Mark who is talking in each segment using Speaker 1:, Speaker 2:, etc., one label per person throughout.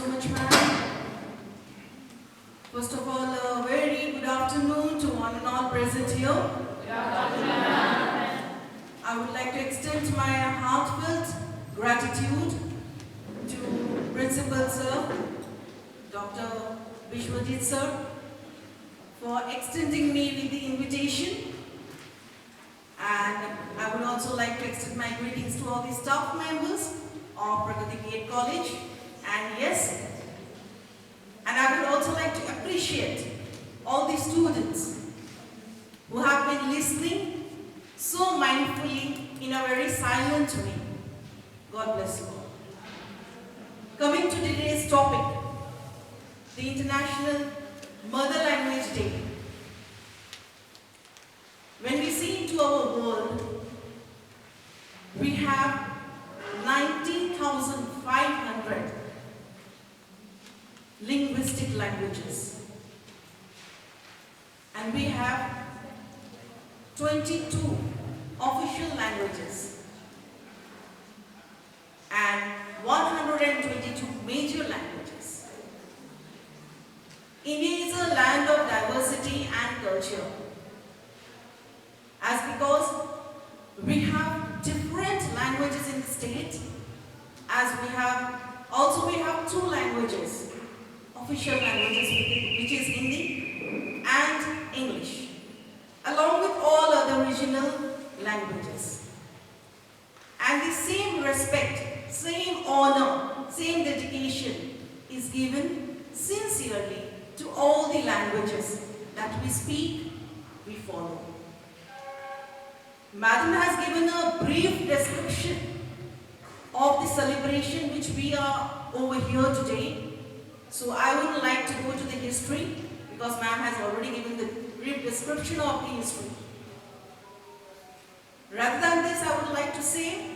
Speaker 1: so much, ma'am. First of all, a very good afternoon to one and all present here. Good afternoon, ma'am. I would like to extend my heartfelt gratitude to Principal Sir, Dr. Vishwajit Sir, for extending me with the invitation. And I would also like to extend my greetings to all the staff members of Pragati College. And yes, and I would also like to appreciate all the students who have been listening so mindfully in a very silent way. God bless you all. Coming to today's topic, the International Mother Language Day. When we see into our world, we have 19,500 linguistic languages, and we have 22 official languages and 122 major languages. India is a land of diversity and culture, as because we have different languages in the state, as we have two languages, official languages, which is Hindi and English, along with all other regional languages. And the same respect, same honor, same dedication is given sincerely to all the languages that we speak, we follow. Madam has given a brief description of the celebration which we are over here today. So I would like to go to the history, because ma'am has already given the brief description of the history. Rather than this, I would like to say,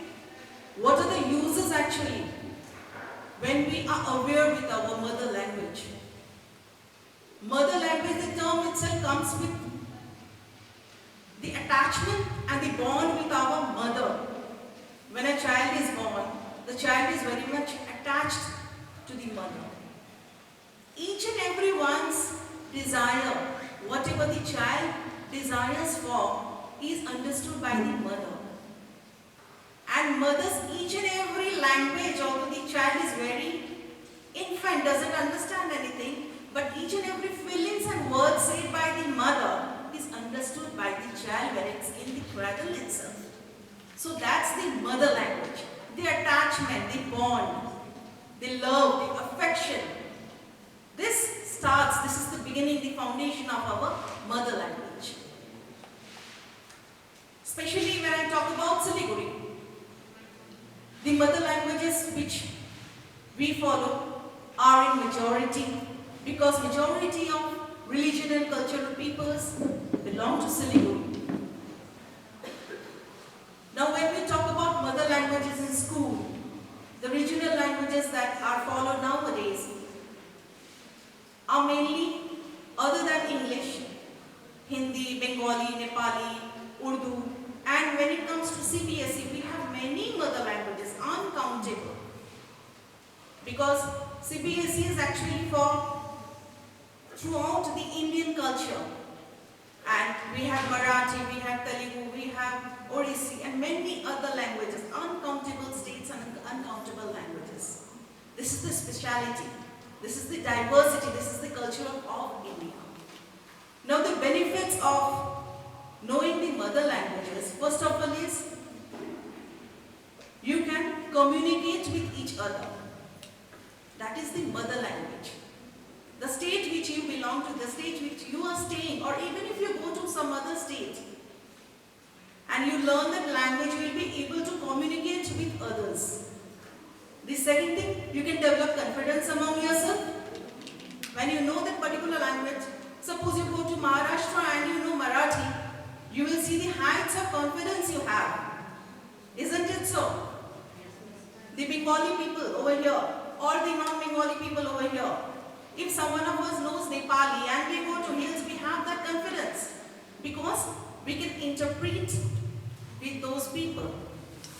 Speaker 1: what are the uses actually when we are aware with our mother language? Mother language, the term itself comes with the attachment and the bond with our mother. When a child is born, the child is very much attached to the mother. Each and everyone's desire, whatever the child desires for, is understood by the mother. And mother's each and every language, although the child is very infant, doesn't understand anything, but each and every feelings and words said by the mother is understood by the child when it's in the cradle itself. So that's the mother language. The attachment, the bond, the love, the affection. This is the beginning, the foundation of our mother language. Especially when I talk about Siliguri. The mother languages which we follow are in majority, because majority of religion and cultural peoples belong to Siliguri. Now when we talk about mother languages in school, the regional languages that are followed nowadays are mainly, other than English, Hindi, Bengali, Nepali, Urdu, and when it comes to CBSE, we have many mother languages, uncountable. Because CBSE is actually for throughout the Indian culture. And we have Marathi, we have Telugu, we have Odissi, and many other languages, uncountable states and uncountable languages. This is the speciality. This is the diversity, this is the culture of India. Now the benefits of knowing the mother languages, first of all is, you can communicate with each other. That is the mother language. The state which you belong to, the state which you are staying, or even if you go to some other state and you learn that language, you will be able to communicate with others. The second thing, you can develop confidence among yourself. When you know that particular language, suppose you go to Maharashtra and you know Marathi, you will see the heights of confidence you have. Isn't it so? The Bengali people over here, or the non-Bengali people over here, if someone of us knows Nepali and we go to hills, we have that confidence, because we can interpret with those people,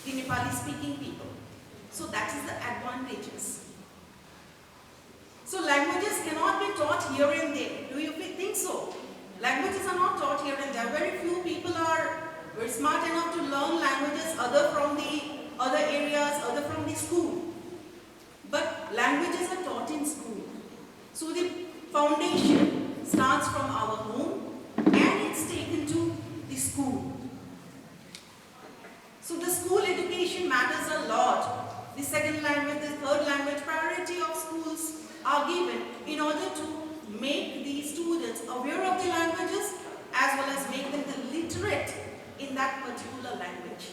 Speaker 1: the Nepali speaking people. So that is the advantages. So languages cannot be taught here and there. Do you think so? Languages are not taught here and there. Very few people are very smart enough to learn languages other from the other areas, other from the school. But languages are taught in school. So the foundation starts from our home and it's taken to the school. So the school education matters a lot. The second language, the third language, priority of schools are given in order to make the students aware of the languages as well as make them literate in that particular language.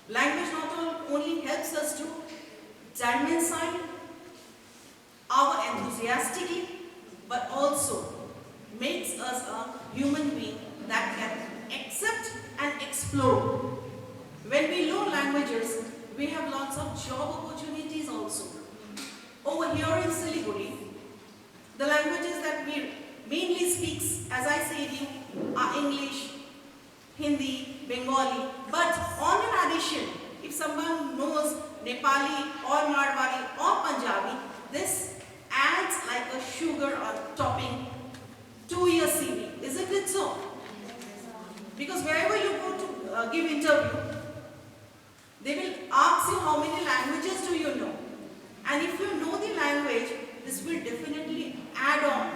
Speaker 1: Language not only helps us to dimension our enthusiastically, but also makes us a human being that can accept and explore. When we learn languages, we have lots of job opportunities also. Over here in Siliguri, the languages that we mainly speak, as I said you, are English, Hindi, Bengali. But on an addition, if someone knows Nepali or Marwari or Punjabi, this adds like a sugar or topping to your CV. Isn't it so? Because wherever you go to give interview, they will ask you how many languages do you know. And if you know the language, this will definitely add on.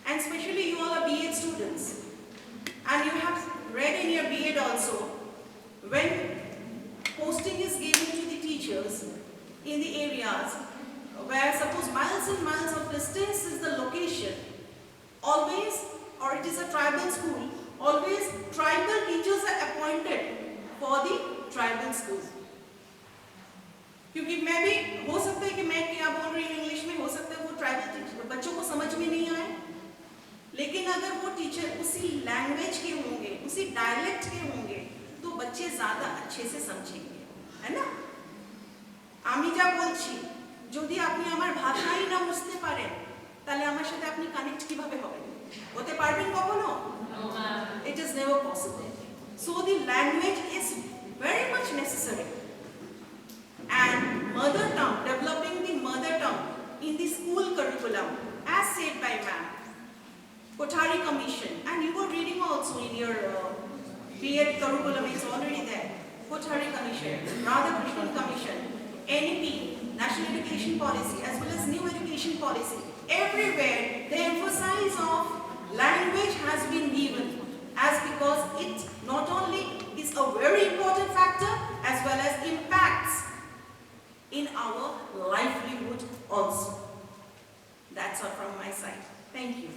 Speaker 1: And especially you all are B.Ed students. And you have read in your B.Ed also, when posting is given to the teachers in the areas where suppose miles and miles of distance is the location, always, or it is a tribal school, always tribal teachers are appointed for the tribal school. क्योंकि मैं भी हो सकता है कि मैं क्या बोल रही हूँ इंग्लिश में, हो सकता है वो ट्राइबल बच्चों को समझ में नहीं आए, लेकिन अगर वो टीचर उसी लैंग्वेज के होंगे, उसी डायलेक्ट के होंगे, तो बच्चे ज़्यादा अच्छे से समझेंगे, है ना? আমি যা বলছি যদি আপনি আমার ভাষাই না বুঝতে পারেন তাহলে আমার সাথে আপনি কানেক্ট কিভাবে হবেন? হতে পারবেন কখনো? It is never possible. So the language is very much necessary. And mother tongue, developing the mother tongue in the school curriculum, as said by ma'am, Kothari Commission, and you were reading also in your B.Ed curriculum, it's already there. Kothari Commission, Radhakrishnan Commission, NEP, National Education Policy, as well as New Education Policy. Everywhere, the emphasis of language has been given, as because it not only is a very important factor, as well as impacts in our livelihood also. That's all from my side. Thank you.